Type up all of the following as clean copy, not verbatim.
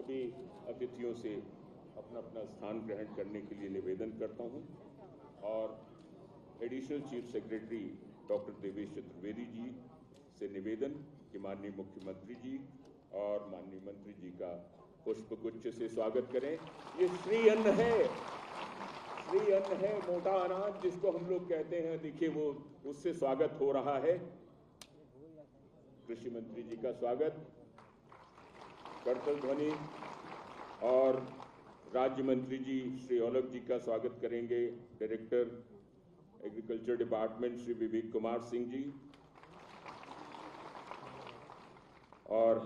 सभी अतिथियों से अपना अपना स्थान ग्रहण करने के लिए निवेदन करता हूं और additional chief secretary doctor Devesh Chaturvedi ji से निवेदन कि माननीय मुख्यमंत्री जी और माननीय मंत्री जी का पुष्पगुच्छ से स्वागत करें। ये श्री अन्न है, मोटा अनाज जिसको हम लोग कहते हैं, देखिए वो उससे स्वागत हो रहा है। कृषि मंत्री जी का स्वागत, करतल ध्वनि और राज्य मंत्री जी श्री औलख जी का स्वागत करेंगे। Director agriculture department Shri Vivek Kumar Singh ji और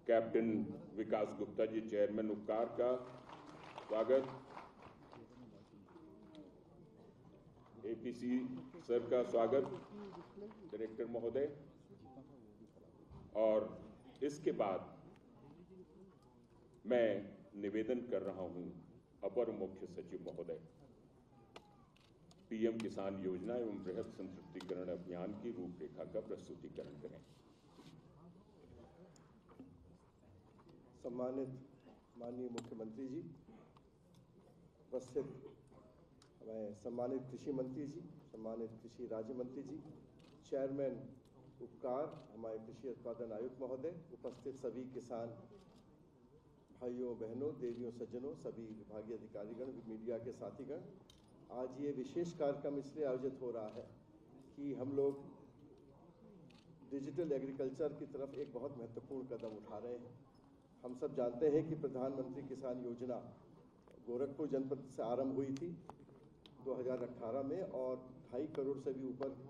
कैप्टन विकास गुप्ता जी चेयरमैन उपकार का स्वागत। एपीसी सर का स्वागत, डायरेक्टर महोदय। और इसके बाद मैं निवेदन कर रहा हूं अपर मुख्य सचिव महोदय, पीएम किसान योजना एवं बृहद संतृप्तिकरण अभियान की रूपरेखा का प्रस्तुतिकरण करें। सम्मानित माननीय मुख्यमंत्री जी, उपस्थित हमारे सम्मानित कृषि मंत्री जी, सम्मानित कृषि राज्य मंत्री जी, चेयरमैन उपकार, हमारे कृषि उत्पादन आयुक्त महोदय, उपस्थित सभी किसान भाइयों बहनों, देवियों सज्जनों, सभी विभागीय अधिकारीगण, मीडिया के साथीगण, आज ये विशेष कार्यक्रम इसलिए आयोजित हो रहा है कि हम लोग डिजिटल एग्रीकल्चर की तरफ एक बहुत महत्वपूर्ण कदम उठा रहे हैं। हम सब जानते हैं कि प्रधानमंत्री किसान योजना गोरखपुर जनपद से आरंभ हुई थी 2018 में और 2.5 करोड़ से भी ऊपर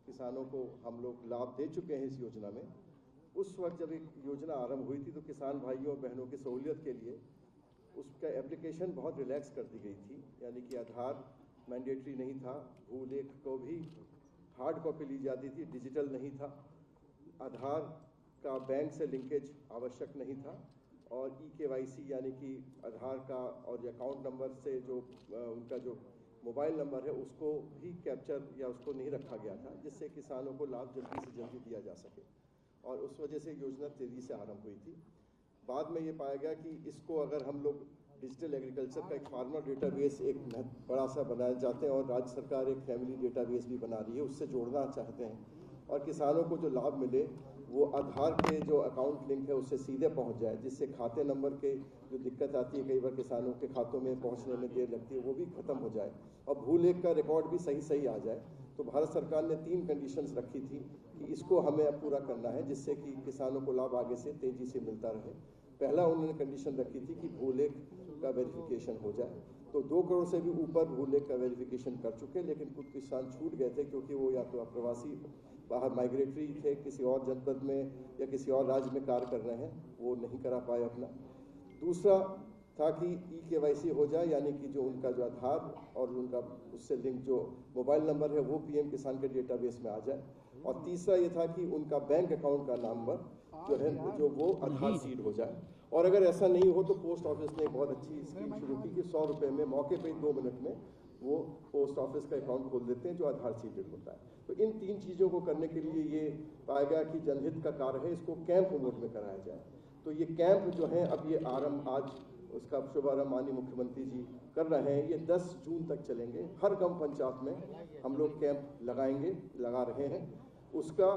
किसानों को हम लोग लाभ दे चुके हैं इस योजना में। उस वक्त जब एक योजना आरंभ हुई थी तो किसान भाइयों बहनों की सहूलियत के लिए उसका एप्लीकेशन बहुत रिलैक्स कर दी गई थी, यानी कि आधार मैंडेटरी नहीं था, भूलेख को भी हार्ड कॉपी ली जाती थी, डिजिटल नहीं था, आधार का बैंक से लिंकेज आवश्यक नहीं था और EKYC यानी कि आधार का और अकाउंट नंबर से जो उनका जो मोबाइल नंबर है उसको भी कैप्चर या उसको नहीं रखा गया था, जिससे किसानों को लाभ जल्दी से जल्दी दिया जा सके और उस वजह से योजना तेज़ी से आरंभ हुई थी। बाद में ये पाया गया कि इसको अगर हम लोग डिजिटल एग्रीकल्चर का एक फार्मर डेटाबेस एक बड़ा सा बनाना चाहते हैं और राज्य सरकार एक फैमिली डेटाबेस भी बना रही है, उससे जोड़ना चाहते हैं और किसानों को जो लाभ मिले वो आधार के जो अकाउंट लिंक है उससे सीधे पहुंच जाए, जिससे खाते नंबर के जो दिक्कत आती है कई बार किसानों के खातों में पहुंचने में देर लगती है वो भी खत्म हो जाए और भूलेख का रिकॉर्ड भी सही आ जाए। तो भारत सरकार ने 3 कंडीशंस रखी थी कि इसको हमें अब पूरा करना है जिससे कि किसानों को लाभ आगे से तेजी से मिलता रहे। पहला उन्होंने कंडीशन रखी थी कि भूलेख का वेरिफिकेशन हो जाए, तो 2 करोड़ से भी ऊपर भूलेख का वेरिफिकेशन कर चुके, लेकिन कुछ किसान छूट गए थे क्योंकि वो या तो अप्रवासी बाहर माइग्रेटरी थे, किसी और जनपद में या किसी और राज्य में कार्य कर रहे हैं, वो नहीं करा पाए अपना। दूसरा था कि EKYC हो जाए, यानी कि जो उनका जो आधार और उनका उससे लिंक जो मोबाइल नंबर है वो PM किसान के डेटाबेस में आ जाए। और तीसरा ये था कि उनका बैंक अकाउंट का नंबर जो है जो वो आधार सीड हो जाए। और अगर ऐसा नहीं हो तो पोस्ट ऑफिस ने एक बहुत अच्छी स्कीम शुरू की कि 100 रुपये में मौके पे 2 मिनट में वो पोस्ट ऑफिस का अकाउंट खोल देते हैं जो आधार सीडेड होता है। तो इन 3 चीज़ों को करने के लिए ये पाया गया कि जनहित का कार्य है, इसको कैंप मोड में कराया जाए। तो ये कैंप जो है अब ये आरंभ आज उसका शुभारंभ माननीय मुख्यमंत्री जी कर रहे हैं। ये 10 जून तक चलेंगे। हर ग्राम पंचायत में हम लोग कैंप लगा रहे हैं। उसका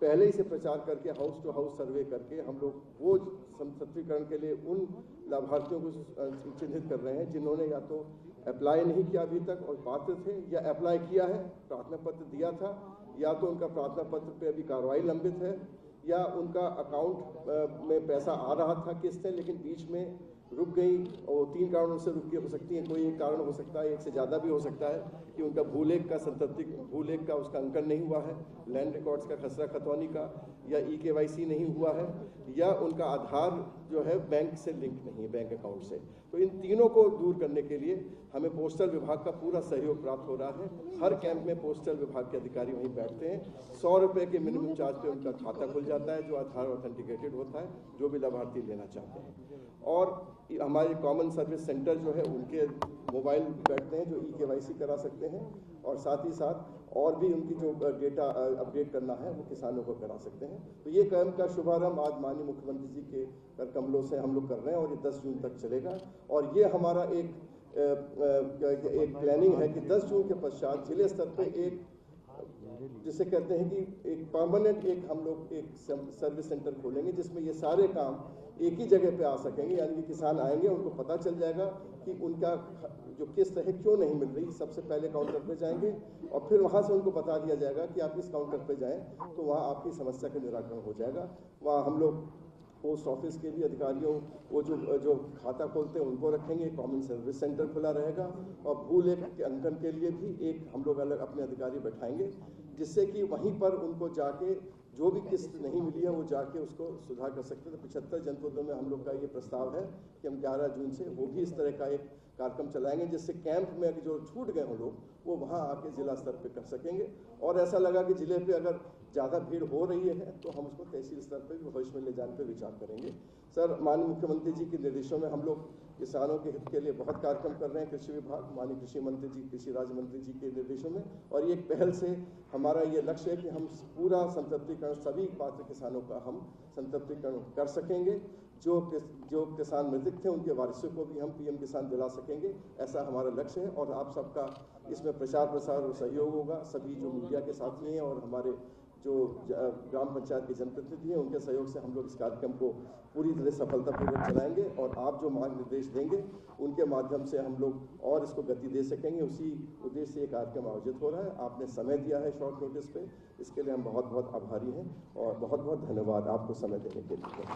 पहले ही से प्रचार करके हाउस टू हाउस सर्वे करके हम लोग वो संतृप्तिकरण के लिए उन लाभार्थियों को चिन्हित कर रहे हैं जिन्होंने या तो अप्लाई नहीं किया अभी तक और पात्र थे, या अप्लाई किया है, प्रार्थना पत्र दिया था, या तो उनका प्रार्थना पत्र पे अभी कार्रवाई लंबित है, या उनका अकाउंट में पैसा आ रहा था किस्त है लेकिन बीच में रुक गई और 3 कारणों से रुकी हो सकती है। कोई एक कारण हो सकता है, एक से ज़्यादा भी हो सकता है कि उनका भूलेख का उसका अंकन नहीं हुआ है, लैंड रिकॉर्ड्स का खसरा खतौनी का, या EKYC नहीं हुआ है, या उनका आधार जो है बैंक से लिंक नहीं है, बैंक अकाउंट से। तो इन तीनों को दूर करने के लिए हमें पोस्टल विभाग का पूरा सहयोग प्राप्त हो रहा है। हर कैंप में पोस्टल विभाग के अधिकारी वहीं बैठते हैं। 100 रुपये के मिनिमम चार्ज पे उनका खाता खुल जाता है जो आधार ऑथेंटिकेटेड होता है, जो भी लाभार्थी लेना चाहते हैं। और हमारे कॉमन सर्विस सेंटर जो है उनके मोबाइल बैठते हैं जो EKYC करा सकते हैं। और साथ ही साथ और भी उनकी जो डेटा अपडेट करना है वो किसानों को करा सकते हैं। तो ये कैंप का शुभारंभ आज माननीय मुख्यमंत्री जी के कर कमलों से हम लोग कर रहे हैं और ये 10 जून तक चलेगा। और ये हमारा एक प्लानिंग है कि 10 जून के पश्चात जिले स्तर पे एक जिसे कहते हैं कि एक परमानेंट हम लोग एक सर्विस सेंटर खोलेंगे जिसमें ये सारे काम एक ही जगह पे आ सकेंगे। यानी कि किसान आएंगे, उनको पता चल जाएगा कि उनका जो किस्त है क्यों नहीं मिल रही। सबसे पहले काउंटर पे जाएंगे और फिर वहाँ से उनको बता दिया जाएगा कि आप इस काउंटर पे जाएं तो वहाँ आपकी समस्या का निराकरण हो जाएगा। वहाँ हम लोग पोस्ट ऑफिस के भी अधिकारियों वो जो खाता खोलते हैं उनको रखेंगे, कॉमन सर्विस सेंटर खुला रहेगा और भू लेख के अंकन के लिए भी एक हम लोग अलग अपने अधिकारी बैठाएंगे, जिससे कि वहीं पर उनको जाके जो भी किस्त नहीं मिली है वो जाके उसको सुधार कर सकते हैं। तो 75 जनपदों में हम लोग का ये प्रस्ताव है कि हम 11 जून से वो भी इस तरह का एक कार्यक्रम चलाएंगे, जिससे कैंप में जो छूट गए हों लोग वो वहाँ आके जिला स्तर पे कर सकेंगे। और ऐसा लगा कि जिले पे अगर ज़्यादा भीड़ हो रही है तो हम उसको तहसील स्तर पे भी भविष्य में ले जाने पे विचार करेंगे। सर, माननीय मुख्यमंत्री जी के निर्देशों में हम लोग किसानों के हित के लिए बहुत कार्यक्रम कर रहे हैं। कृषि विभाग माननीय कृषि मंत्री जी, कृषि राज्य मंत्री जी के निर्देशों में, और ये एक पहल से हमारा ये लक्ष्य है कि हम पूरा संतृप्तिकरण सभी पात्र किसानों का हम संतृप्तिकरण कर सकेंगे। जो किसान मृतक थे उनके वारिसों को भी हम पीएम किसान दिला सकेंगे, ऐसा हमारा लक्ष्य है। और आप सबका इसमें प्रचार प्रसार और सहयोग होगा। सभी जो मीडिया के साथी हैं और हमारे जो ग्राम पंचायत के जनप्रतिनिधि हैं उनके सहयोग से हम लोग इस कार्यक्रम को पूरी तरह सफलतापूर्वक चलाएंगे। और आप जो मार्ग निर्देश देंगे उनके माध्यम से हम लोग और इसको गति दे सकेंगे। उसी उद्देश्य से ये कार्यक्रम आयोजित हो रहा है। आपने समय दिया है शॉर्ट नोटिस पे, इसके लिए हम बहुत बहुत आभारी हैं और बहुत बहुत धन्यवाद आपको समय देने के लिए।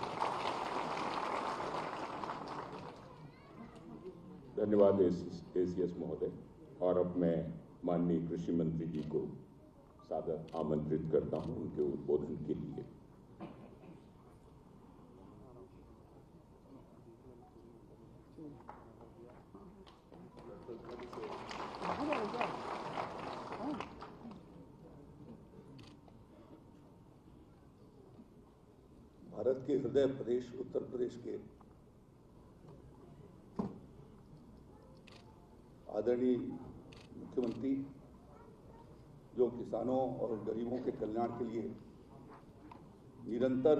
धन्यवाद एसीएस महोदय। और अब मैं माननीय कृषि मंत्री जी को सादर आमंत्रित करता हूं उनके उद्बोधन के लिए। भारत के हृदय प्रदेश उत्तर प्रदेश के आदरणीय मुख्यमंत्री, जो किसानों और गरीबों के कल्याण के लिए निरंतर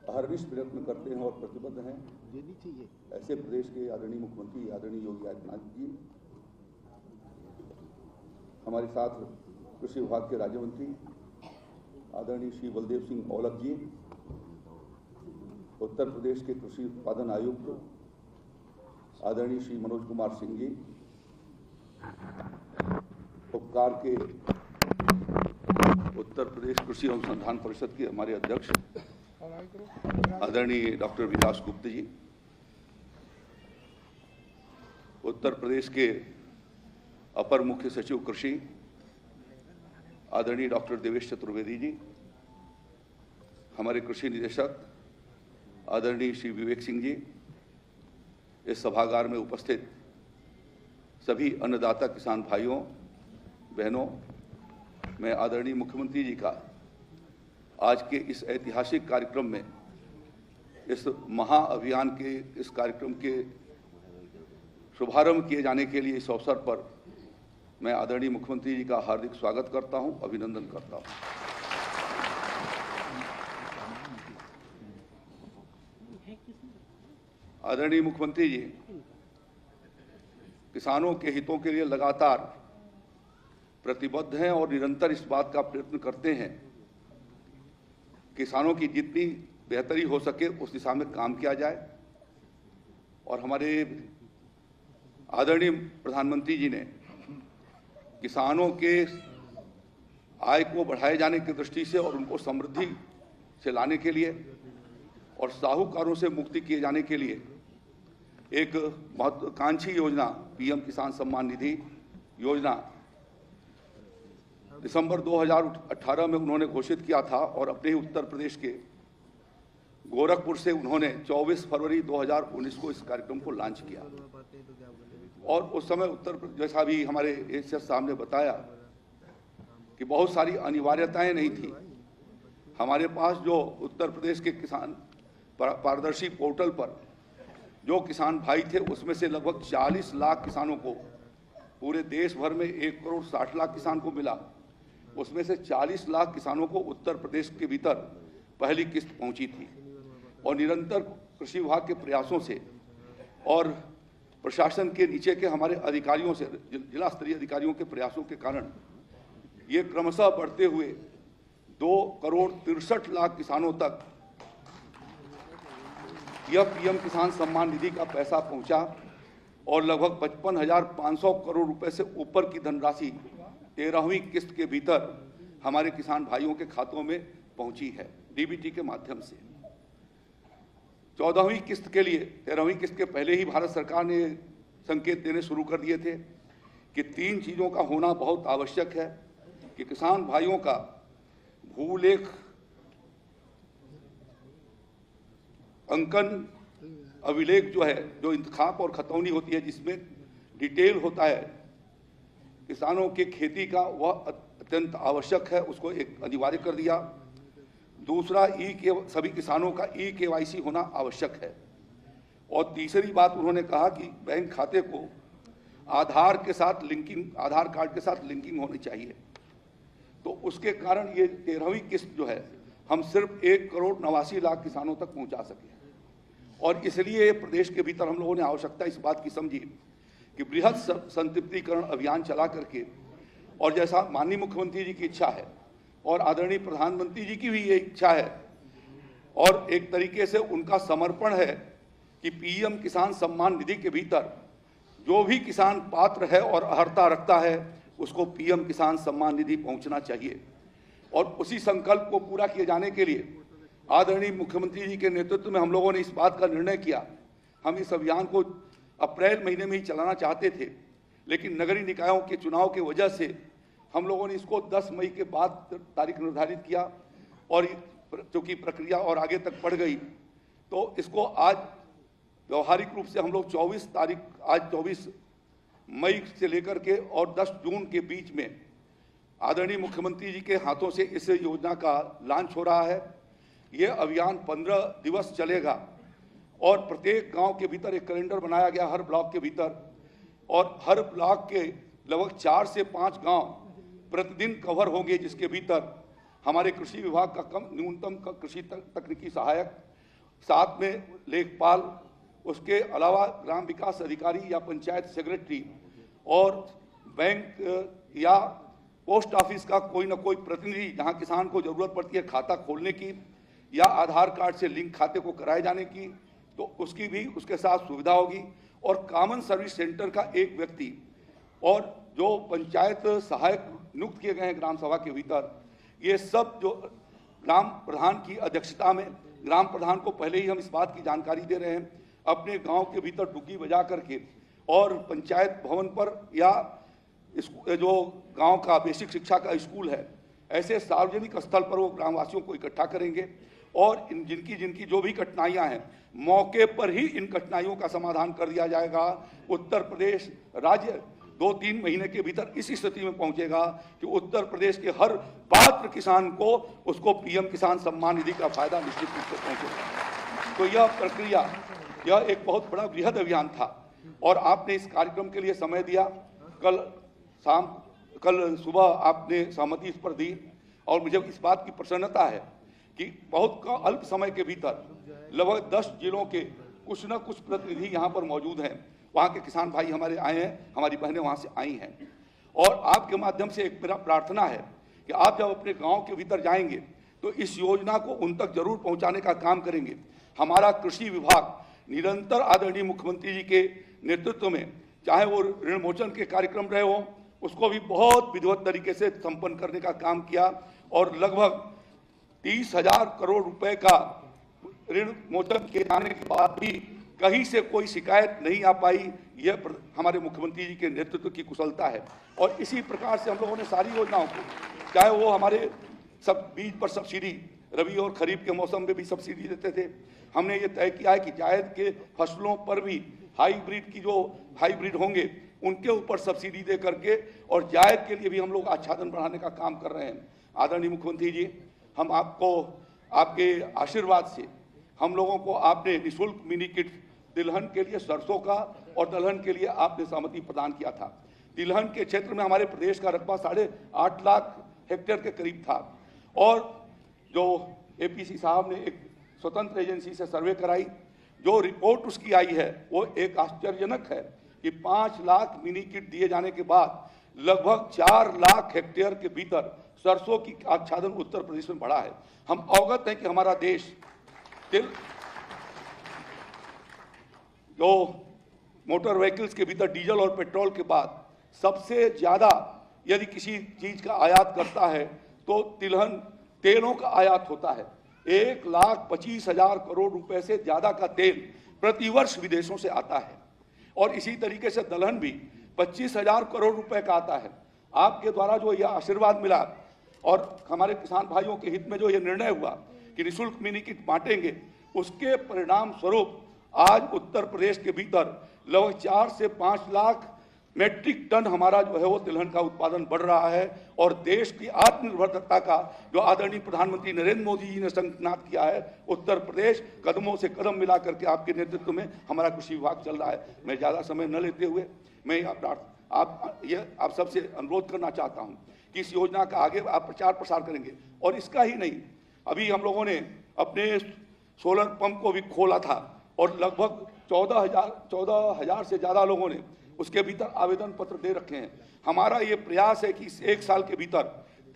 अहर्निश प्रयत्न करते हैं और प्रतिबद्ध हैं, ऐसे प्रदेश के आदरणीय मुख्यमंत्री आदरणीय योगी आदित्यनाथ जी, हमारे साथ कृषि विभाग के राज्य मंत्री आदरणीय श्री बलदेव सिंह औलख जी, उत्तर प्रदेश के कृषि उत्पादन आयुक्त आदरणीय श्री मनोज कुमार सिंह जी, उपकार के उत्तर प्रदेश कृषि अनुसंधान परिषद के हमारे अध्यक्ष आदरणीय डॉक्टर विकास गुप्ता जी, उत्तर प्रदेश के अपर मुख्य सचिव कृषि आदरणीय डॉक्टर देवेश चतुर्वेदी जी, हमारे कृषि निदेशक आदरणीय श्री विवेक सिंह जी, इस सभागार में उपस्थित सभी अन्नदाता किसान भाइयों बहनों, मैं आदरणीय मुख्यमंत्री जी का आज के इस ऐतिहासिक कार्यक्रम में, इस महाअभियान के इस कार्यक्रम के शुभारंभ किए जाने के लिए इस अवसर पर मैं आदरणीय मुख्यमंत्री जी का हार्दिक स्वागत करता हूं, अभिनंदन करता हूं। आदरणीय मुख्यमंत्री जी किसानों के हितों के लिए लगातार प्रतिबद्ध हैं और निरंतर इस बात का प्रयत्न करते हैं किसानों की जितनी बेहतरी हो सके उस दिशा में काम किया जाए। और हमारे आदरणीय प्रधानमंत्री जी ने किसानों के आय को बढ़ाए जाने की दृष्टि से और उनको समृद्धि से लाने के लिए और साहूकारों से मुक्ति किए जाने के लिए एक महत्वाकांक्षी योजना पीएम किसान सम्मान निधि योजना दिसंबर 2018 में उन्होंने घोषित किया था और अपने ही उत्तर प्रदेश के गोरखपुर से उन्होंने 24 फरवरी 2019 को इस कार्यक्रम को लॉन्च किया। और उस समय उत्तर जैसा भी हमारे एसीएस साहब ने बताया कि बहुत सारी अनिवार्यताएं नहीं थी। हमारे पास जो उत्तर प्रदेश के किसान पारदर्शी पोर्टल पर जो किसान भाई थे उसमें से लगभग 40 लाख किसानों को पूरे देश भर में 1 करोड़ 60 लाख किसान को मिला, उसमें से 40 लाख किसानों को उत्तर प्रदेश के भीतर पहली किस्त पहुंची थी। और निरंतर कृषि विभाग के प्रयासों से और प्रशासन के नीचे के हमारे अधिकारियों से, जिला स्तरीय अधिकारियों के प्रयासों के कारण ये क्रमशः बढ़ते हुए 2 करोड़ 63 लाख किसानों तक यह पीएम किसान सम्मान निधि का पैसा पहुंचा और लगभग 55,500 करोड़ रुपए से ऊपर की धनराशि 13वीं किस्त के भीतर हमारे किसान भाइयों के खातों में पहुंची है डीबीटी के माध्यम से। 14वीं किस्त के लिए 13वीं किस्त के पहले ही भारत सरकार ने संकेत देने शुरू कर दिए थे कि 3 चीज़ों का होना बहुत आवश्यक है कि किसान भाइयों का भूलेख अंकन अभिलेख जो है, जो इंतखाब और खतौनी होती है, जिसमें डिटेल होता है किसानों के खेती का, वह अत्यंत आवश्यक है, उसको एक अनिवार्य कर दिया। दूसरा, सभी किसानों का KYC होना आवश्यक है। और तीसरी बात उन्होंने कहा कि बैंक खाते को आधार कार्ड के साथ लिंकिंग होनी चाहिए। तो उसके कारण ये 13वीं किस्त जो है हम सिर्फ 1 करोड़ 89 लाख किसानों तक पहुंचा सके। और इसलिए प्रदेश के भीतर हम लोगों ने आवश्यकता इस बात की समझी कि बृहद संतृप्तिकरण अभियान चला करके, और जैसा माननीय मुख्यमंत्री जी की इच्छा है और आदरणीय प्रधानमंत्री जी की भी ये इच्छा है और एक तरीके से उनका समर्पण है कि पीएम किसान सम्मान निधि के भीतर जो भी किसान पात्र है और अर्हता रखता है उसको पीएम किसान सम्मान निधि पहुंचना चाहिए। और उसी संकल्प को पूरा किए जाने के लिए आदरणीय मुख्यमंत्री जी के नेतृत्व में हम लोगों ने इस बात का निर्णय किया। हम इस अभियान को अप्रैल महीने में ही चलाना चाहते थे, लेकिन नगरीय निकायों के चुनाव की वजह से हम लोगों ने इसको 10 मई के बाद तारीख निर्धारित किया और चूंकि प्रक्रिया और आगे तक बढ़ गई तो इसको आज व्यवहारिक रूप से हम लोग 24 मई से लेकर के और 10 जून के बीच में आदरणीय मुख्यमंत्री जी के हाथों से इस योजना का लॉन्च हो रहा है। ये अभियान 15 दिवस चलेगा और प्रत्येक गांव के भीतर एक कैलेंडर बनाया गया, हर ब्लॉक के भीतर, और हर ब्लॉक के लगभग 4 से 5 गांव प्रतिदिन कवर होंगे, जिसके भीतर हमारे कृषि विभाग का न्यूनतम कृषि तकनीकी सहायक, साथ में लेखपाल, उसके अलावा ग्राम विकास अधिकारी या पंचायत सेक्रेटरी और बैंक या पोस्ट ऑफिस का कोई ना कोई प्रतिनिधि, जहां किसान को जरूरत पड़ती है खाता खोलने की या आधार कार्ड से लिंक खाते को कराए जाने की, तो उसकी भी उसके साथ सुविधा होगी। और कॉमन सर्विस सेंटर का एक व्यक्ति और जो पंचायत सहायक नियुक्त किए गए हैं ग्राम सभा के भीतर, ये सब जो ग्राम प्रधान की अध्यक्षता में, ग्राम प्रधान को पहले ही हम इस बात की जानकारी दे रहे हैं, अपने गांव के भीतर डुग्गी बजा करके और पंचायत भवन पर या जो गांव का बेसिक शिक्षा का स्कूल है, ऐसे सार्वजनिक स्थल पर वो ग्रामवासियों को इकट्ठा करेंगे और जिनकी जो भी कठिनाइयां हैं, मौके पर ही इन कठिनाइयों का समाधान कर दिया जाएगा। उत्तर प्रदेश राज्य 2-3 महीने के भीतर इस स्थिति में पहुंचेगा कि उत्तर प्रदेश के हर पात्र किसान को उसको पीएम किसान सम्मान निधि का फायदा निश्चित रूप से पहुंचेगा। तो यह प्रक्रिया, यह एक बहुत बड़ा बृहद अभियान था और आपने इस कार्यक्रम के लिए समय दिया। कल सुबह आपने सहमति इस पर दी और मुझे इस बात की प्रसन्नता है कि बहुत अल्प समय के भीतर लगभग 10 जिलों के कुछ न कुछ प्रतिनिधि यहाँ पर मौजूद हैं। वहाँ के किसान भाई हमारे आए हैं, हमारी बहनें वहाँ से आई हैं। और आपके माध्यम से एक मेरा प्रार्थना है कि आप जब अपने गांव के भीतर जाएंगे तो इस योजना को उन तक जरूर पहुँचाने का काम करेंगे। हमारा कृषि विभाग निरंतर आदरणीय मुख्यमंत्री जी के नेतृत्व में, चाहे वो ऋण मोचन के कार्यक्रम रहे हों, उसको भी बहुत विधिवत तरीके से संपन्न करने का काम किया और लगभग 30,000 करोड़ रुपए का ऋण मोचन किए जाने के बाद भी कहीं से कोई शिकायत नहीं आ पाई। यह हमारे मुख्यमंत्री जी के नेतृत्व की कुशलता है। और इसी प्रकार से हम लोगों ने सारी योजनाओं को, चाहे वो हमारे सब बीज पर सब्सिडी, रबी और खरीफ के मौसम में भी सब्सिडी देते थे, हमने ये तय किया है कि जायद के फसलों पर भी हाईब्रिड होंगे उनके ऊपर सब्सिडी दे करके, और जायद के लिए भी हम लोग आच्छादन बढ़ाने का काम कर रहे हैं। आदरणीय मुख्यमंत्री जी, हम आपको आपके आशीर्वाद से हम लोगों को आपने निःशुल्क मिनी किट, तिलहन के लिए सरसों का और दलहन के लिए आपने सहमति प्रदान किया था। तिलहन के क्षेत्र में हमारे प्रदेश का रकबा 8.5 लाख हेक्टेयर के करीब था। और जो एपीसी साहब ने एक स्वतंत्र एजेंसी से सर्वे कराई, जो रिपोर्ट उसकी आई है वो एक आश्चर्यजनक है कि 5 लाख मिनी किट दिए जाने के बाद लगभग 4 लाख हेक्टेयर के भीतर सरसों की आच्छादन उत्तर प्रदेश में बढ़ा है। हम अवगत हैं कि हमारा देश जो मोटर व्हीकल्स के भीतर डीजल और पेट्रोल के बाद सबसे ज्यादा यदि किसी चीज का आयात करता है तो तिलहन तेलों का आयात होता है। 1,25,000 करोड़ रुपए से ज्यादा का तेल प्रतिवर्ष विदेशों से आता है और इसी तरीके से दलहन भी 25,000 करोड़ रुपए का आता है। आपके द्वारा जो यह आशीर्वाद मिला और हमारे किसान भाइयों के हित में जो यह निर्णय हुआ कि निःशुल्क मिनी किट बांटेंगे, उसके परिणाम स्वरूप आज उत्तर प्रदेश के भीतर लगभग 4 से 5 लाख मेट्रिक टन हमारा जो है वो तिलहन का उत्पादन बढ़ रहा है और देश की आत्मनिर्भरता का जो आदरणीय प्रधानमंत्री नरेंद्र मोदी जी ने संकल्प किया है, उत्तर प्रदेश कदमों से कदम मिला करके आपके नेतृत्व में हमारा कृषि विभाग चल रहा है। मैं ज़्यादा समय न लेते हुए मैं आप सबसे अनुरोध करना चाहता हूँ कि इस योजना का आगे आप प्रचार प्रसार करेंगे। और इसका ही नहीं, अभी हम लोगों ने अपने सोलर पंप को भी खोला था और लगभग 14,000 से ज़्यादा लोगों ने उसके भीतर आवेदन पत्र दे रखे हैं। हमारा ये प्रयास है कि इस 1 साल के भीतर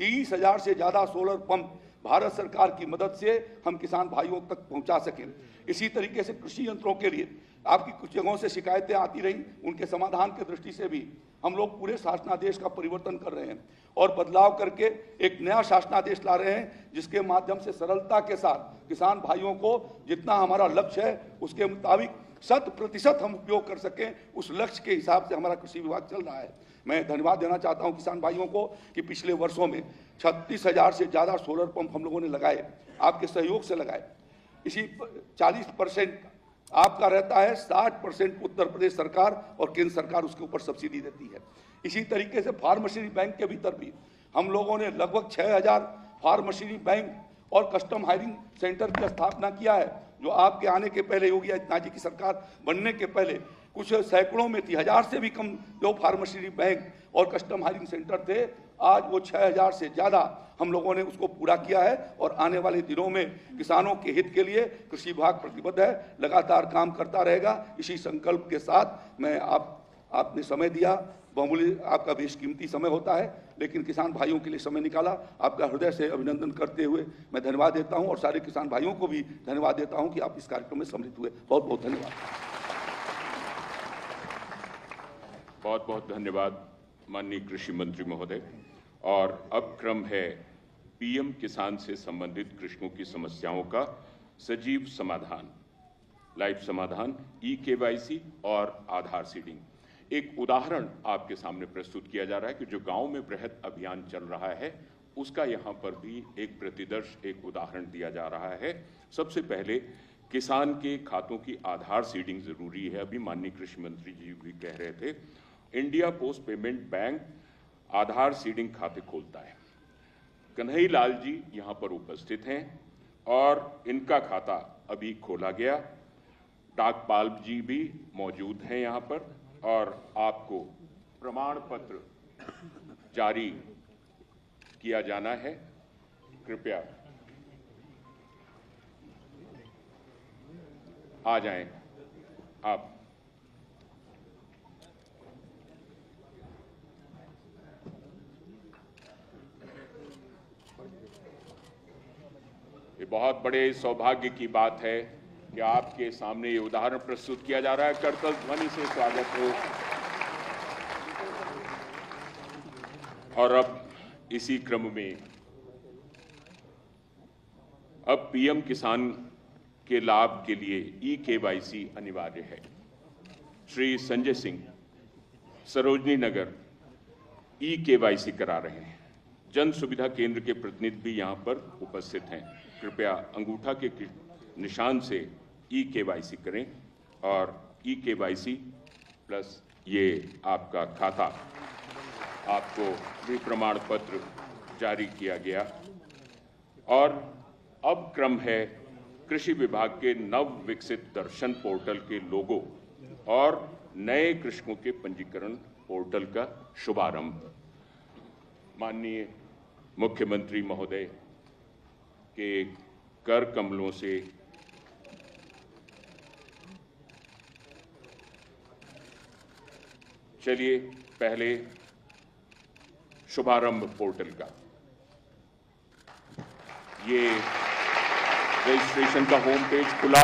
30,000 से ज़्यादा सोलर पंप भारत सरकार की मदद से हम किसान भाइयों तक पहुंचा सकें। इसी तरीके से कृषि यंत्रों के लिए आपकी कुछ जगहों से शिकायतें आती रहीं, उनके समाधान की दृष्टि से भी हम लोग पूरे शासनादेश का परिवर्तन कर रहे हैं और बदलाव करके एक नया शासनादेश ला रहे हैं, जिसके माध्यम से सरलता के साथ किसान भाइयों को जितना हमारा लक्ष्य है उसके मुताबिक 100% हम उपयोग कर सकें, उस लक्ष्य के हिसाब से हमारा कृषि विभाग चल रहा है। मैं धन्यवाद देना चाहता हूं किसान भाइयों को कि पिछले वर्षों में 36,000 से ज़्यादा सोलर पंप हम लोगों ने लगाए, आपके सहयोग से लगाए। इसी 40% आपका रहता है, 60% उत्तर प्रदेश सरकार और केंद्र सरकार उसके ऊपर सब्सिडी देती है। इसी तरीके से फार्म मशीनरी बैंक के भीतर भी हम लोगों ने लगभग 6,000 फार्म मशीनरी बैंक और कस्टम हायरिंग सेंटर की स्थापना किया है, जो आपके आने के पहले योगी आदित्यनाथ जी की सरकार बनने के पहले कुछ सैकड़ों में थी, 1000 से भी कम जो फार्म मशीनरी बैंक और कस्टम हायरिंग सेंटर थे। आज वो 6,000 से ज़्यादा हम लोगों ने उसको पूरा किया है और आने वाले दिनों में किसानों के हित के लिए कृषि विभाग प्रतिबद्ध है, लगातार काम करता रहेगा। इसी संकल्प के साथ मैं आपने समय दिया, बहुमूल्य आपका बेशकीमती समय होता है, लेकिन किसान भाइयों के लिए समय निकाला, आपका हृदय से अभिनंदन करते हुए मैं धन्यवाद देता हूं और सारे किसान भाइयों को भी धन्यवाद देता हूं कि आप इस कार्यक्रम में सम्मिलित हुए। बहुत बहुत धन्यवाद। बहुत बहुत धन्यवाद माननीय कृषि मंत्री महोदय। और अब क्रम है पीएम किसान से संबंधित कृषकों की समस्याओं का सजीव समाधान, लाइव समाधान, ई-केवाईसी और आधार सीडिंग। एक उदाहरण आपके सामने प्रस्तुत किया जा रहा है कि जो गांव में बृहद अभियान चल रहा है उसका यहाँ पर भी एक प्रतिदर्श, एक उदाहरण दिया जा रहा है। सबसे पहले किसान के खातों की आधार सीडिंग जरूरी है। अभी माननीय कृषि मंत्री जी भी कह रहे थे, इंडिया पोस्ट पेमेंट बैंक आधार सीडिंग खाते खोलता है। कन्हई लाल जी यहाँ पर उपस्थित हैं और इनका खाता अभी खोला गया। डाकपाल जी भी मौजूद हैं यहाँ पर और आपको प्रमाण पत्र जारी किया जाना है। कृपया आ जाएं आप। ये बहुत बड़े सौभाग्य की बात है कि आपके सामने ये उदाहरण प्रस्तुत किया जा रहा है। करतल ध्वनि से स्वागत हो। और अब इसी क्रम में अब पीएम किसान के लाभ के लिए ई-केवाईसी अनिवार्य है। श्री संजय सिंह सरोजनी नगर ई-केवाईसी करा रहे हैं। जन सुविधा केंद्र के प्रतिनिधि भी यहाँ पर उपस्थित हैं। कृपया अंगूठा के निशान से ई-केवाईसी करें और ई-केवाईसी प्लस ये आपका खाता, आपको भी प्रमाण पत्र जारी किया गया। और अब क्रम है कृषि विभाग के नव विकसित दर्शन पोर्टल के लोगो और नए कृषकों के पंजीकरण पोर्टल का शुभारंभ माननीय मुख्यमंत्री महोदय के कर कमलों से चलिए पहले शुभारंभ पोर्टल का। ये रजिस्ट्रेशन का होम पेज खुला,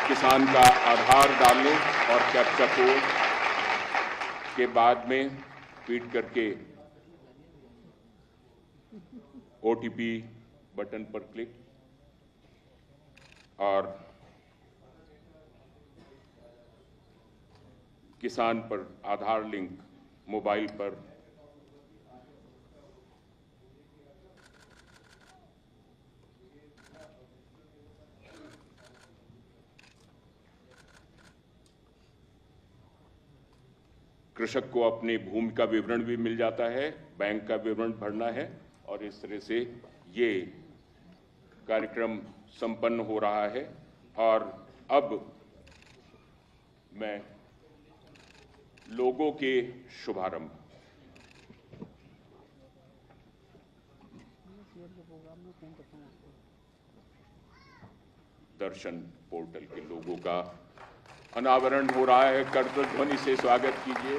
किसान का आधार डालने और कैप्चा कोड के बाद में फीड करके ओटीपी बटन पर क्लिक और किसान पर आधार लिंक मोबाइल पर कृषक को अपनी भूमि का विवरण भी मिल जाता है, बैंक का विवरण भरना है और इस तरह से ये कार्यक्रम संपन्न हो रहा है। और अब मैं लोगों के शुभारंभ दर्शन पोर्टल के लोगों का अनावरण हो रहा है। करताल ध्वनि से स्वागत कीजिए।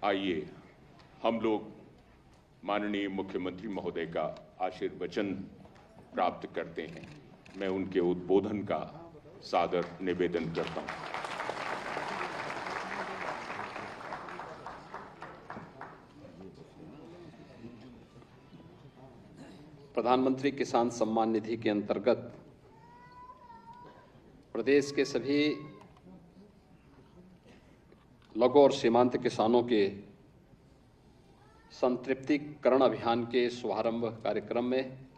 आइए हम लोग माननीय मुख्यमंत्री महोदय का आशीर्वचन प्राप्त करते हैं। मैं उनके उद्बोधन का सादर निवेदन करता हूं। प्रधानमंत्री किसान सम्मान निधि के अंतर्गत प्रदेश के सभी लघु और सीमांत किसानों के संतृप्तिकरण अभियान के शुभारंभ कार्यक्रम में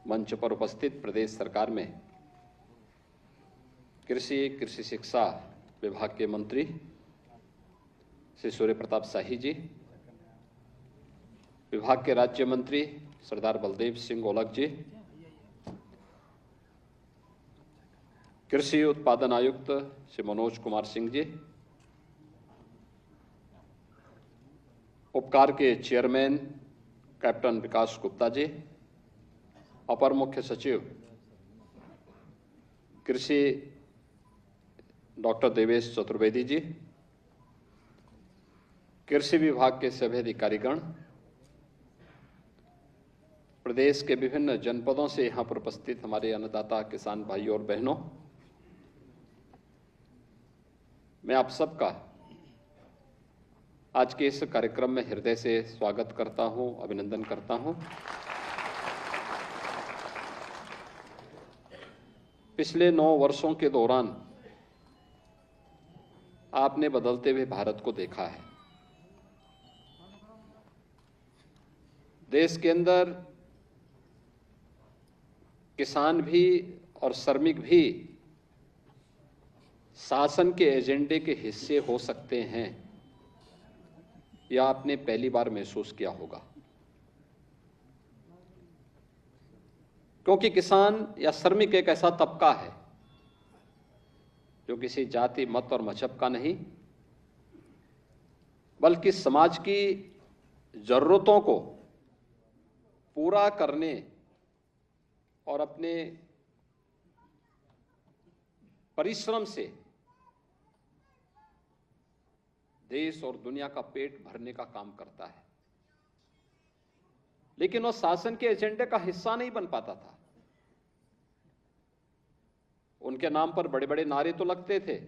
मंच पर उपस्थित प्रदेश सरकार में कृषि शिक्षा विभाग के मंत्री श्री सूर्य प्रताप शाही जी, विभाग के राज्य मंत्री सरदार बलदेव सिंह ओलख जी, कृषि उत्पादन आयुक्त श्री मनोज कुमार सिंह जी, उपकार के चेयरमैन कैप्टन विकास गुप्ता जी, अपर मुख्य सचिव कृषि डॉक्टर देवेश चतुर्वेदी जी, कृषि विभाग के सभी अधिकारीगण, प्रदेश के विभिन्न जनपदों से यहाँ पर उपस्थित हमारे अन्नदाता किसान भाई और बहनों, मैं आप सबका आज के इस कार्यक्रम में हृदय से स्वागत करता हूं, अभिनंदन करता हूं। पिछले 9 वर्षों के दौरान आपने बदलते हुए भारत को देखा है। देश के अंदर किसान भी और श्रमिक भी शासन के एजेंडे के हिस्से हो सकते हैं, यह आपने पहली बार महसूस किया होगा। क्योंकि किसान या श्रमिक एक ऐसा तबका है जो किसी जाति, मत और मजहब का नहीं, बल्कि समाज की जरूरतों को पूरा करने और अपने परिश्रम से देश और दुनिया का पेट भरने का काम करता है। लेकिन वह शासन के एजेंडे का हिस्सा नहीं बन पाता था। उनके नाम पर बड़े बड़े नारे तो लगते थे,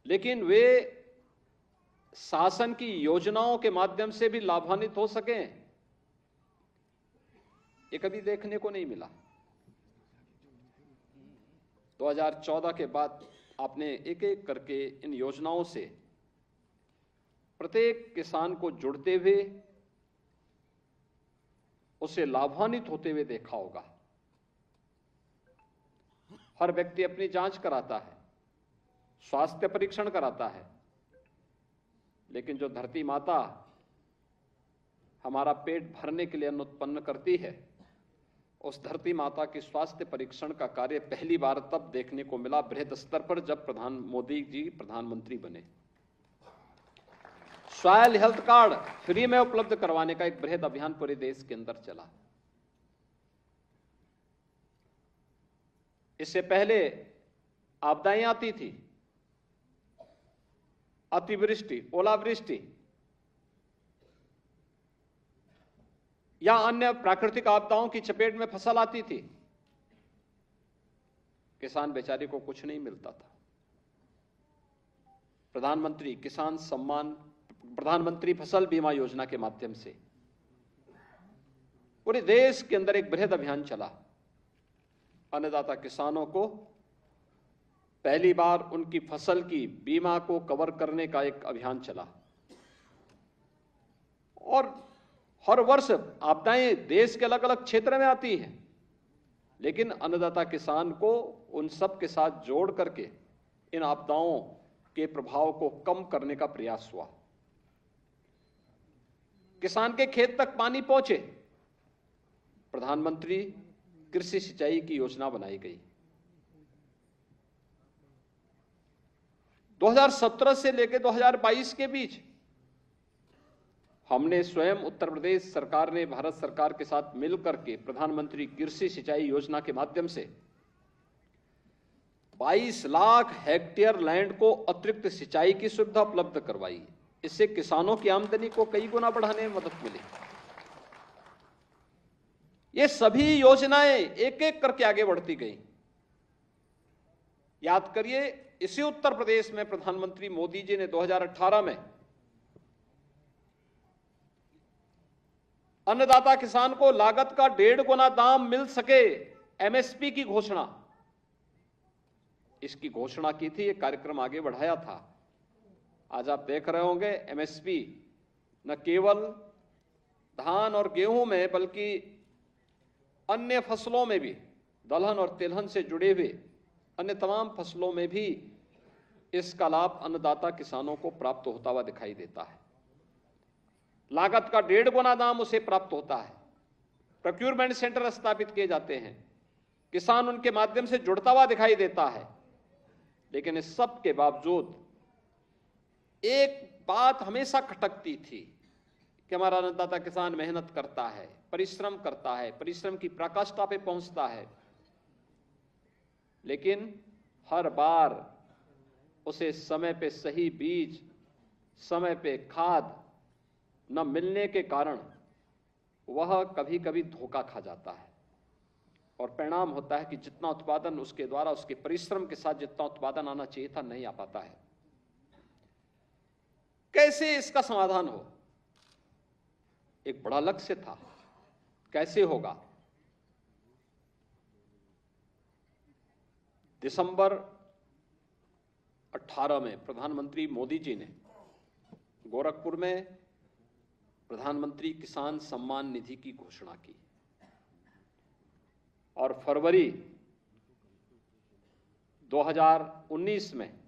लेकिन वे शासन की योजनाओं के माध्यम से भी लाभान्वित हो सकें, ये कभी देखने को नहीं मिला। 2014 के बाद आपने एक एक करके इन योजनाओं से प्रत्येक किसान को जुड़ते हुए, उसे लाभान्वित होते हुए देखा होगा। हर व्यक्ति अपनी जांच कराता है, स्वास्थ्य परीक्षण कराता है, लेकिन जो धरती माता हमारा पेट भरने के लिए अन्न उत्पन्न करती है, उस धरती माता की स्वास्थ्य परीक्षण का कार्य पहली बार तब देखने को मिला बृहद स्तर पर जब मोदी जी प्रधानमंत्री बने। सॉयल हेल्थ कार्ड फ्री में उपलब्ध करवाने का एक बृहद अभियान पूरे देश के अंदर चला। इससे पहले आपदाएं आती थी, अतिवृष्टि, ओलावृष्टि या अन्य प्राकृतिक आपदाओं की चपेट में फसल आती थी, किसान बेचारे को कुछ नहीं मिलता था। प्रधानमंत्री फसल बीमा योजना के माध्यम से पूरे देश के अंदर एक बृहद अभियान चला। अन्नदाता किसानों को पहली बार उनकी फसल की बीमा को कवर करने का एक अभियान चला। और हर वर्ष आपदाएं देश के अलग अलग क्षेत्र में आती हैं, लेकिन अन्नदाता किसान को उन सब के साथ जोड़ करके इन आपदाओं के प्रभाव को कम करने का प्रयास हुआ। किसान के खेत तक पानी पहुंचे, प्रधानमंत्री कृषि सिंचाई की योजना बनाई गई। 2017 से लेकर 2022 के बीच हमने स्वयं उत्तर प्रदेश सरकार ने भारत सरकार के साथ मिलकर के प्रधानमंत्री कृषि सिंचाई योजना के माध्यम से 22 लाख हेक्टेयर लैंड को अतिरिक्त सिंचाई की सुविधा उपलब्ध करवाई। इससे किसानों की आमदनी को कई गुना बढ़ाने में मदद मिली। ये सभी योजनाएं एक एक करके आगे बढ़ती गई। याद करिए, इसी उत्तर प्रदेश में प्रधानमंत्री मोदी जी ने 2018 में अन्नदाता किसान को लागत का 1.5 गुना दाम मिल सके, एमएसपी की घोषणा, इसकी घोषणा की थी। ये कार्यक्रम आगे बढ़ाया था। आज आप देख रहे होंगे एमएसपी न केवल धान और गेहूं में बल्कि अन्य फसलों में भी, दलहन और तिलहन से जुड़े हुए अन्य तमाम फसलों में भी इसका लाभ अन्नदाता किसानों को प्राप्त होता हुआ दिखाई देता है। लागत का 1.5 गुना दाम उसे प्राप्त होता है। प्रोक्यूरमेंट सेंटर स्थापित किए जाते हैं, किसान उनके माध्यम से जुड़ता हुआ दिखाई देता है। लेकिन इस सब के बावजूद एक बात हमेशा खटकती थी कि हमारा अन्नदाता किसान मेहनत करता है, परिश्रम करता है, परिश्रम की पराकाष्ठा पे पहुंचता है, लेकिन हर बार उसे समय पे सही बीज, समय पे खाद न मिलने के कारण वह कभी कभी धोखा खा जाता है। और परिणाम होता है कि जितना उत्पादन उसके द्वारा, उसके परिश्रम के साथ जितना उत्पादन आना चाहिए था, नहीं आ पाता है। कैसे इसका समाधान हो? एक बड़ा लक्ष्य था, कैसे होगा? दिसंबर 18 में प्रधानमंत्री मोदी जी ने गोरखपुर में प्रधानमंत्री किसान सम्मान निधि की घोषणा की और फरवरी 2019 में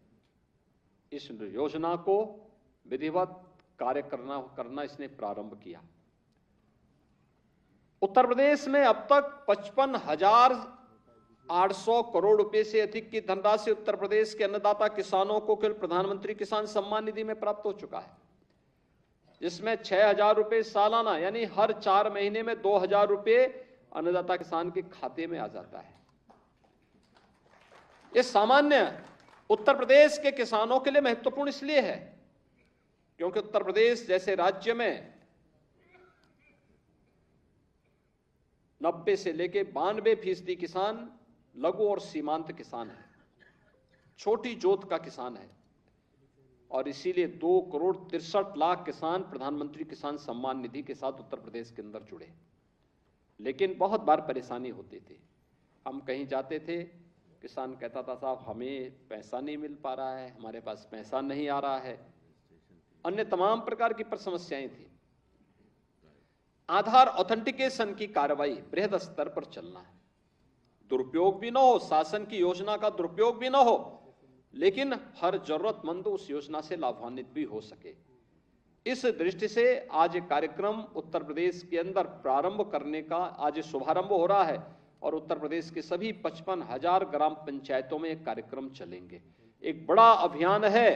इस योजना को विधिवत कार्य करना इसने प्रारंभ किया। उत्तर प्रदेश में अब तक 55,800 करोड़ रुपए से अधिक की धनराशि उत्तर प्रदेश के अन्नदाता किसानों को केवल प्रधानमंत्री किसान सम्मान निधि में प्राप्त हो चुका है, जिसमें 6,000 रुपए सालाना यानी हर 4 महीने में 2,000 रुपए अन्नदाता किसान के खाते में आ जाता है। यह सामान्य उत्तर प्रदेश के किसानों के लिए महत्वपूर्ण इसलिए है क्योंकि उत्तर प्रदेश जैसे राज्य में 90 से लेकर 92% किसान लघु और सीमांत किसान है, छोटी जोत का किसान है। और इसीलिए 2,63,00,000 किसान प्रधानमंत्री किसान सम्मान निधि के साथ उत्तर प्रदेश के अंदर जुड़े। लेकिन बहुत बार परेशानी होती थी। हम कहीं जाते थे, किसान कहता था साहब हमें पैसा नहीं मिल पा रहा है, हमारे पास पैसा नहीं आ रहा है, अन्य तमाम प्रकार की समस्याएं थी। आधार ऑथेंटिकेशन की कार्रवाई बृहद स्तर पर चलना है, दुरुपयोग भी ना हो, शासन की योजना का दुरुपयोग भी ना हो, लेकिन हर जरूरतमंद उस योजना से लाभान्वित भी हो सके। इस दृष्टि से आज एक कार्यक्रम उत्तर प्रदेश के अंदर प्रारंभ करने का आज शुभारंभ हो रहा है और उत्तर प्रदेश के सभी 55,000 ग्राम पंचायतों में एक कार्यक्रम चलेंगे। एक बड़ा अभियान है,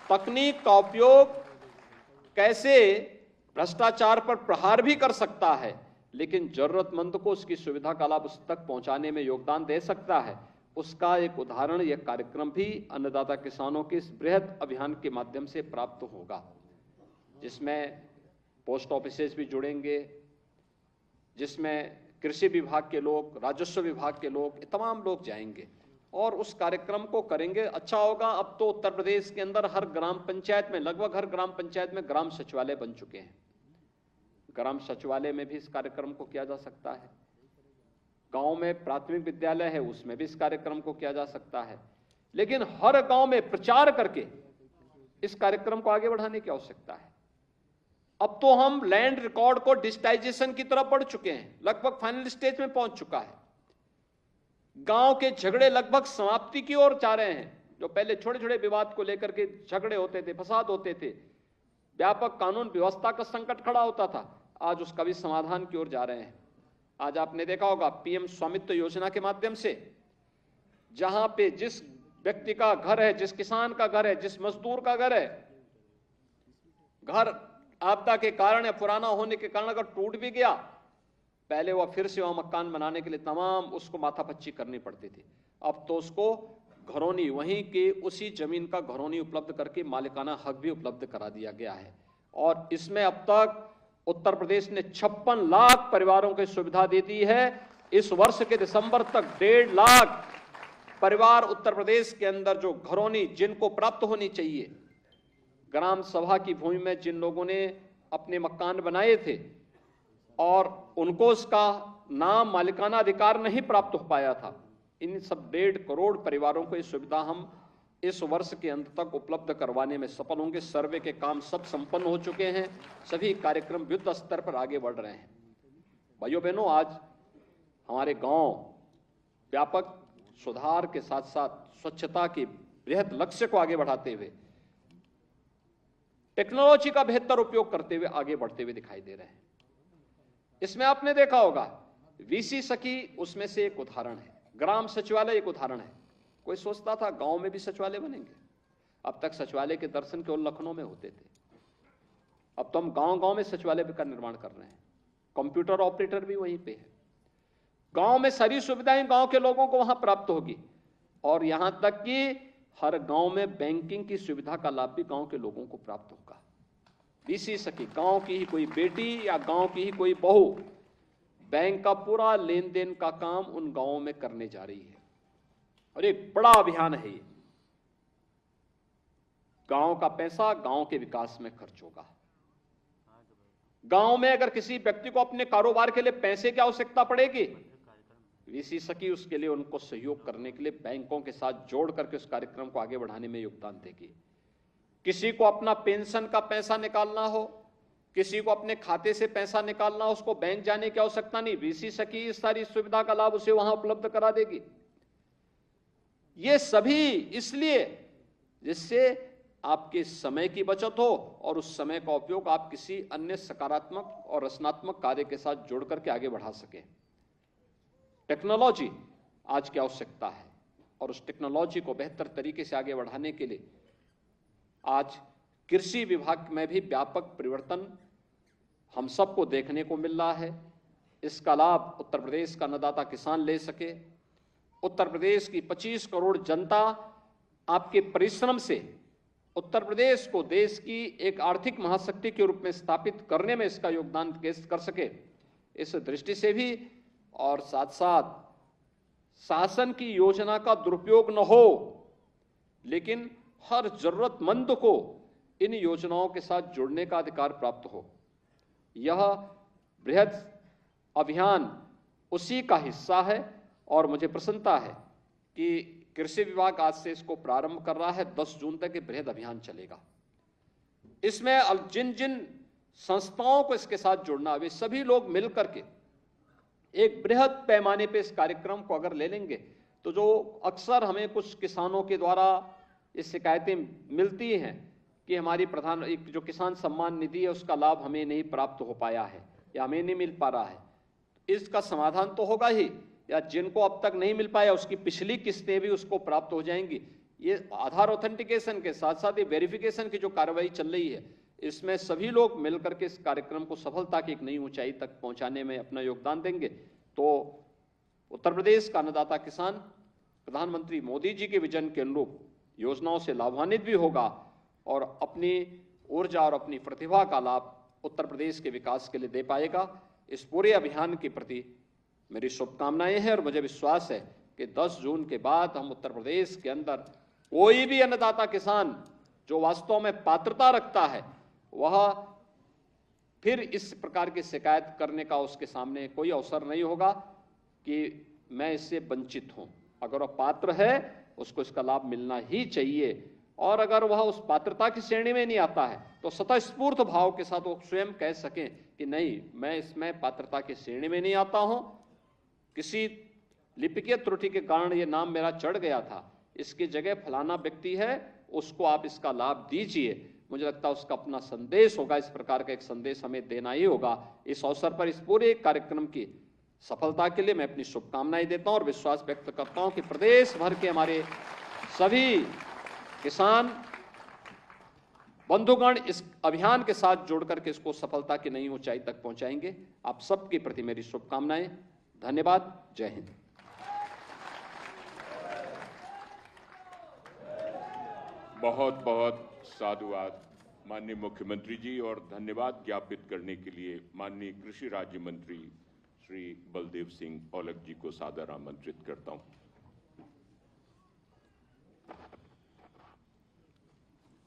तकनीक का उपयोग कैसे भ्रष्टाचार पर प्रहार भी कर सकता है, लेकिन जरूरतमंद को उसकी सुविधा का लाभ उस तक पहुंचाने में योगदान दे सकता है। उसका एक उदाहरण यह कार्यक्रम भी अन्नदाता किसानों के इस बृहद अभियान के माध्यम से प्राप्त होगा, जिसमें पोस्ट ऑफिसेज भी जुड़ेंगे, जिसमें कृषि विभाग के लोग, राजस्व विभाग के लोग, तमाम लोग जाएंगे और उस कार्यक्रम को करेंगे। अच्छा होगा, अब तो उत्तर प्रदेश के अंदर हर ग्राम पंचायत में, लगभग हर ग्राम पंचायत में ग्राम सचिवालय बन चुके हैं। ग्राम सचिवालय में भी इस कार्यक्रम को किया जा सकता है। गांव में प्राथमिक विद्यालय है, उसमें भी इस कार्यक्रम को किया जा सकता है। लेकिन हर गांव में प्रचार करके इस कार्यक्रम को आगे बढ़ाने की आवश्यकता है। अब तो हम लैंड रिकॉर्ड को डिजिटाइजेशन की तरफ बढ़ चुके हैं, लगभग फाइनल स्टेज में पहुंच चुका है। गांव के झगड़े लगभग समाप्ति की ओर जा रहे हैं। जो पहले छोटे छोटे विवाद को लेकर के झगड़े होते थे, फसाद होते थे, व्यापक कानून व्यवस्था का संकट खड़ा होता था, आज उसका भी समाधान की ओर जा रहे हैं। आज आपने देखा होगा पीएम स्वामित्व योजना के माध्यम से, जहां पे जिस व्यक्ति का घर है, जिस किसान का घर है, जिस मजदूर का घर है, घर आपदा के कारण या पुराना होने के कारण अगर टूट भी गया, पहले वह फिर से वह मकान बनाने के लिए तमाम उसको माथापच्ची करनी पड़ती थी। अब तो उसको घरौनी, वहीं के उसी जमीन का घरौनी उपलब्ध करके मालिकाना हक भी उपलब्ध करा दिया गया है। और इसमें अब तक उत्तर प्रदेश ने 56 लाख परिवारों को सुविधा दे दी है। इस वर्ष के दिसंबर तक 1.5 लाख परिवार उत्तर प्रदेश के अंदर जो घरौनी जिनको प्राप्त होनी चाहिए, ग्राम सभा की भूमि में जिन लोगों ने अपने मकान बनाए थे और उनको उसका नाम मालिकाना अधिकार नहीं प्राप्त हो पाया था, इन सब 1.5 करोड़ परिवारों को ये सुविधा हम इस वर्ष के अंत तक उपलब्ध करवाने में सफल होंगे। सर्वे के काम सब संपन्न हो चुके हैं, सभी कार्यक्रम युद्ध स्तर पर आगे बढ़ रहे हैं। भाइयों बहनों, आज हमारे गांव व्यापक सुधार के साथ साथ स्वच्छता के बृहद लक्ष्य को आगे बढ़ाते हुए टेक्नोलॉजी का बेहतर उपयोग करते हुए आगे बढ़ते हुए दिखाई दे रहे हैं। इसमें आपने देखा होगा वीसी सखी उसमें से एक उदाहरण है, ग्राम सचिवालय एक उदाहरण है। कोई सोचता था गांव में भी सचिवालय बनेंगे, अब तक सचिवालय के दर्शन केवल लखनऊ में होते थे, अब तो हम गांव गांव में सचिवालय का निर्माण कर रहे हैं। कंप्यूटर ऑपरेटर भी वहीं पे है, गांव में सारी सुविधाएं गांव के लोगों को वहां प्राप्त होगी और यहां तक कि हर गांव में बैंकिंग की सुविधा का लाभ भी गांव के लोगों को प्राप्त होगा। वीसी सखी, गांव की ही कोई बेटी या गांव की ही कोई बहू बैंक का पूरा लेन देन का काम उन गांवों में करने जा रही है और एक बड़ा अभियान है ये। गांव का पैसा गांव के विकास में खर्च होगा। गांव में अगर किसी व्यक्ति को अपने कारोबार के लिए पैसे की आवश्यकता पड़ेगी, वीसी सखी उसके लिए उनको सहयोग करने के लिए बैंकों के साथ जोड़ करके उस कार्यक्रम को आगे बढ़ाने में योगदान देगी। किसी को अपना पेंशन का पैसा निकालना हो, किसी को अपने खाते से पैसा निकालना हो, उसको बैंक जाने की आवश्यकता नहीं, वीसी सखी इस सारी सुविधा का लाभ उसे वहां उपलब्ध करा देगी। ये सभी इसलिए जिससे आपके समय की बचत हो और उस समय का उपयोग आप किसी अन्य सकारात्मक और रचनात्मक कार्य के साथ जोड़ करके आगे बढ़ा सके। टेक्नोलॉजी आज की आवश्यकता है और उस टेक्नोलॉजी को बेहतर तरीके से आगे बढ़ाने के लिए आज कृषि विभाग में भी व्यापक परिवर्तन हम सबको देखने को मिल रहा है। इसका लाभ उत्तर प्रदेश का अन्नदाता किसान ले सके। उत्तर प्रदेश की 25 करोड़ जनता आपके परिश्रम से उत्तर प्रदेश को देश की एक आर्थिक महाशक्ति के रूप में स्थापित करने में इसका योगदान कर सके, इस दृष्टि से भी और साथ साथ शासन की योजना का दुरुपयोग न हो, लेकिन हर जरूरतमंद को इन योजनाओं के साथ जुड़ने का अधिकार प्राप्त हो। यह बृहद अभियान उसी का हिस्सा है और मुझे प्रसन्नता है कि कृषि विभाग आज से इसको प्रारंभ कर रहा है। 10 जून तक ये बृहद अभियान चलेगा। इसमें जिन जिन संस्थाओं को इसके साथ जुड़ना है, वे सभी लोग मिलकर के एक बृहद पैमाने पे इस कार्यक्रम को अगर ले लेंगे तो जो अक्सर हमें कुछ किसानों के द्वारा ये शिकायतें मिलती हैं कि हमारी एक जो किसान सम्मान निधि है उसका लाभ हमें नहीं प्राप्त हो पाया है या हमें नहीं मिल पा रहा है, इसका समाधान तो होगा ही, या जिनको अब तक नहीं मिल पाया उसकी पिछली किस्तें भी उसको प्राप्त हो जाएंगी। ये आधार ऑथेंटिकेशन के साथ साथ ये वेरिफिकेशन की जो कार्रवाई चल रही है, इसमें सभी लोग मिलकर के इस कार्यक्रम को सफलता की एक नई ऊंचाई तक पहुंचाने में अपना योगदान देंगे तो उत्तर प्रदेश का अन्नदाता किसान प्रधानमंत्री मोदी जी के विजन के अनुरूप योजनाओं से लाभान्वित भी होगा और अपनी ऊर्जा और अपनी प्रतिभा का लाभ उत्तर प्रदेश के विकास के लिए दे पाएगा। इस पूरे अभियान के प्रति मेरी शुभकामनाएं हैं और मुझे विश्वास है कि 10 जून के बाद हम उत्तर प्रदेश के अंदर कोई भी अन्नदाता किसान जो वास्तव में पात्रता रखता है वह फिर इस प्रकार की शिकायत करने का उसके सामने कोई अवसर नहीं होगा कि मैं इससे वंचित हूं। अगर वह पात्र है उसको इसका लाभ मिलना ही चाहिए, और अगर वह उस पात्रता की श्रेणी में नहीं आता है तो स्वतःस्फूर्त भाव के साथ वो स्वयं कह सकें कि नहीं, मैं इसमें पात्रता की श्रेणी में नहीं आता हूं, किसी लिपिकीय त्रुटि के कारण ये नाम मेरा चढ़ गया था, इसकी जगह फलाना व्यक्ति है, उसको आप इसका लाभ दीजिए। मुझे लगता है उसका अपना संदेश होगा, इस प्रकार का एक संदेश हमें देना ही होगा। इस अवसर पर इस पूरे कार्यक्रम की सफलता के लिए मैं अपनी शुभकामनाएं देता हूं और विश्वास व्यक्त करता हूं कि प्रदेश भर के हमारे सभी किसान बंधुगण इस अभियान के साथ जुड़कर के इसको सफलता की नई ऊंचाई तक पहुंचाएंगे। आप सबके प्रति मेरी शुभकामनाएं। धन्यवाद। जय हिंद। बहुत बहुत साधुवाद माननीय मुख्यमंत्री जी, और धन्यवाद ज्ञापित करने के लिए माननीय कृषि राज्य मंत्री श्री बलदेव सिंह औलख जी को सादर आमंत्रित करता हूं।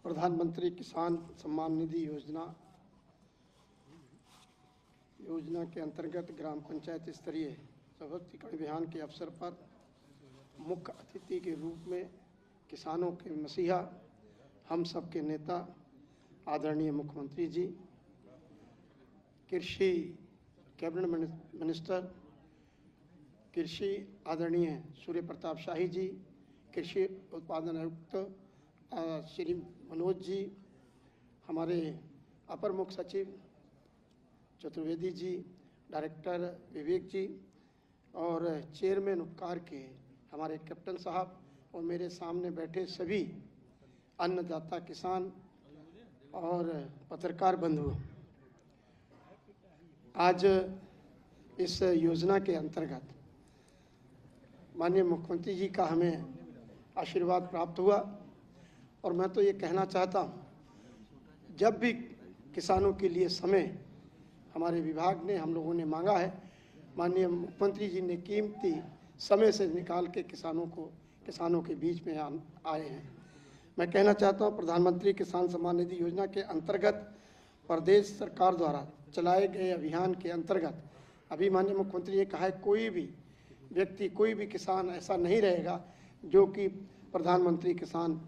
प्रधानमंत्री किसान सम्मान निधि योजना के अंतर्गत ग्राम पंचायत स्तरीय सशक्तिकरण अभियान के अवसर पर मुख्य अतिथि के रूप में किसानों के मसीहा, हम सबके नेता आदरणीय मुख्यमंत्री जी, कृषि कैबिनेट मिनिस्टर कृषि आदरणीय सूर्य प्रताप शाही जी, कृषि उत्पादन आयुक्त श्री मनोज जी, हमारे अपर मुख्य सचिव चतुर्वेदी जी, डायरेक्टर विवेक जी और चेयरमैन उपकार के हमारे कैप्टन साहब और मेरे सामने बैठे सभी अन्नदाता किसान और पत्रकार बंधु, आज इस योजना के अंतर्गत माननीय मुख्यमंत्री जी का हमें आशीर्वाद प्राप्त हुआ और मैं तो ये कहना चाहता हूँ, जब भी किसानों के लिए समय हमारे विभाग ने, हम लोगों ने मांगा है, माननीय मुख्यमंत्री जी ने कीमती समय से निकाल के किसानों के बीच में आए हैं। मैं कहना चाहता हूँ, प्रधानमंत्री किसान सम्मान निधि योजना के अंतर्गत प्रदेश सरकार द्वारा चलाए गए अभियान के अंतर्गत अभी माननीय मुख्यमंत्री ने कहा है, कोई भी व्यक्ति, कोई भी किसान ऐसा नहीं रहेगा जो कि प्रधानमंत्री किसान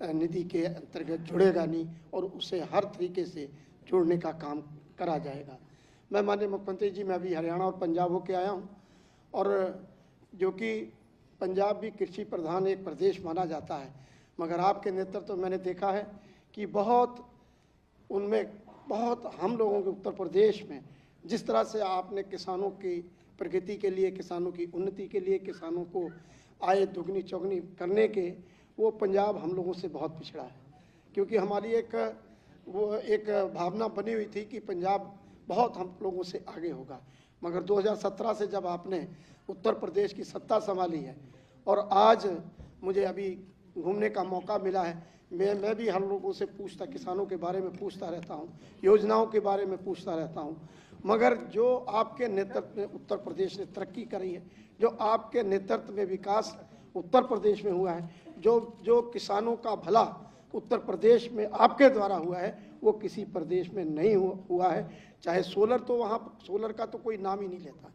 निधि के अंतर्गत जुड़ेगा नहीं, और उसे हर तरीके से जोड़ने का काम करा जाएगा। मैं माननीय मुख्यमंत्री जी, मैं अभी हरियाणा और पंजाब होके आया हूँ, और जो कि पंजाब भी कृषि प्रधान एक प्रदेश माना जाता है, मगर आपके नेतृत्व मैंने देखा है कि बहुत हम लोगों के उत्तर प्रदेश में जिस तरह से आपने किसानों की प्रगति के लिए, किसानों की उन्नति के लिए, किसानों को आय दुगनी चौगनी करने के, वो पंजाब हम लोगों से बहुत पिछड़ा है। क्योंकि हमारी एक भावना बनी हुई थी कि पंजाब बहुत हम लोगों से आगे होगा, मगर 2017 से जब आपने उत्तर प्रदेश की सत्ता संभाली है और आज मुझे अभी घूमने का मौका मिला है, मैं भी हम लोगों से किसानों के बारे में पूछता रहता हूँ, योजनाओं के बारे में पूछता रहता हूँ, मगर जो आपके नेतृत्व में उत्तर प्रदेश ने तरक्की करी है, जो आपके नेतृत्व में विकास उत्तर प्रदेश में हुआ है, जो किसानों का भला उत्तर प्रदेश में आपके द्वारा हुआ है, वो किसी प्रदेश में नहीं हुआ है। चाहे सोलर, तो वहाँ सोलर का तो कोई नाम ही नहीं लेता।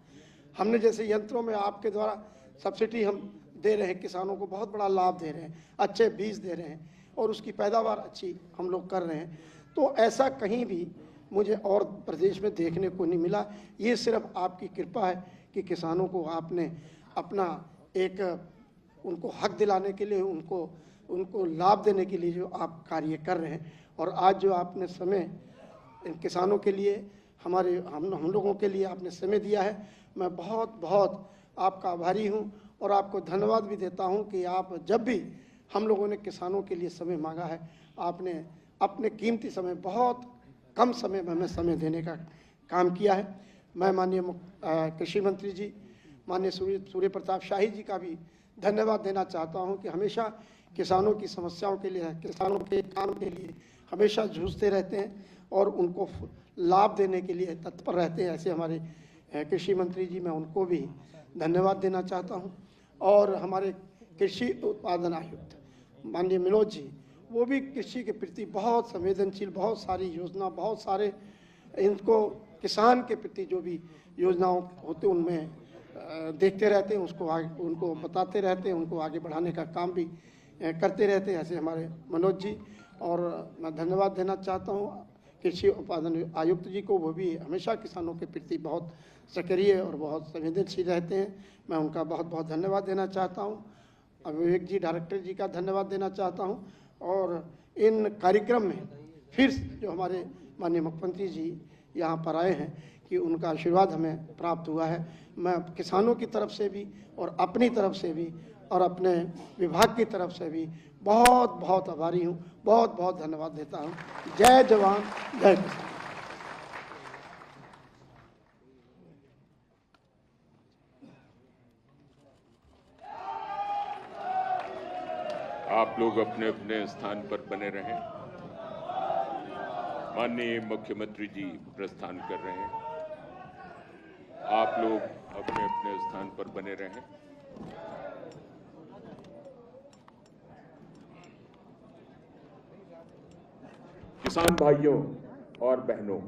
हमने जैसे यंत्रों में आपके द्वारा सब्सिडी हम दे रहे हैं, किसानों को बहुत बड़ा लाभ दे रहे हैं, अच्छे बीज दे रहे हैं और उसकी पैदावार अच्छी हम लोग कर रहे हैं, तो ऐसा कहीं भी मुझे और प्रदेश में देखने को नहीं मिला। ये सिर्फ आपकी कृपा है कि किसानों को आपने अपना उनको हक दिलाने के लिए, उनको उनको लाभ देने के लिए जो आप कार्य कर रहे हैं, और आज जो आपने समय इन किसानों के लिए हम लोगों के लिए आपने समय दिया है, मैं बहुत बहुत आपका आभारी हूं और आपको धन्यवाद भी देता हूं कि आप जब भी हम लोगों ने किसानों के लिए समय मांगा है, आपने अपने कीमती समय, बहुत कम समय में हमें समय देने का काम किया है। मैं माननीय कृषि मंत्री जी माननीय सूर्य प्रताप शाही जी का भी धन्यवाद देना चाहता हूं कि हमेशा किसानों की समस्याओं के लिए, किसानों के काम के लिए हमेशा जूझते रहते हैं और उनको लाभ देने के लिए तत्पर रहते हैं। ऐसे हमारे कृषि मंत्री जी, मैं उनको भी धन्यवाद देना चाहता हूं। और हमारे कृषि उत्पादन आयुक्त माननीय मनोज जी, वो भी कृषि के प्रति बहुत संवेदनशील, बहुत सारी योजना, बहुत सारे इनको किसान के प्रति जो भी योजनाओं होते उनमें देखते रहते हैं, उसको आगे उनको बताते रहते हैं, उनको आगे बढ़ाने का काम भी करते रहते हैं। ऐसे हमारे मनोज जी, और मैं धन्यवाद देना चाहता हूँ कृषि उत्पादन आयुक्त जी को, वो भी हमेशा किसानों के प्रति बहुत सक्रिय और बहुत संवेदनशील रहते हैं। मैं उनका बहुत बहुत धन्यवाद देना चाहता हूँ। विवेक जी डायरेक्टर जी का धन्यवाद देना चाहता हूँ। और इन कार्यक्रम में फिर जो हमारे माननीय मुख्यमंत्री जी यहाँ पर आए हैं कि उनका आशीर्वाद हमें प्राप्त हुआ है, मैं किसानों की तरफ से भी और अपनी तरफ से भी और अपने विभाग की तरफ से भी बहुत बहुत आभारी हूँ, बहुत बहुत धन्यवाद देता हूँ। जय जवान जय किसान। आप लोग अपने अपने स्थान पर बने रहें। माननीय मुख्यमंत्री जी प्रस्थान कर रहे हैं, आप लोग अपने अपने स्थान पर बने रहें। किसान भाइयों और बहनों,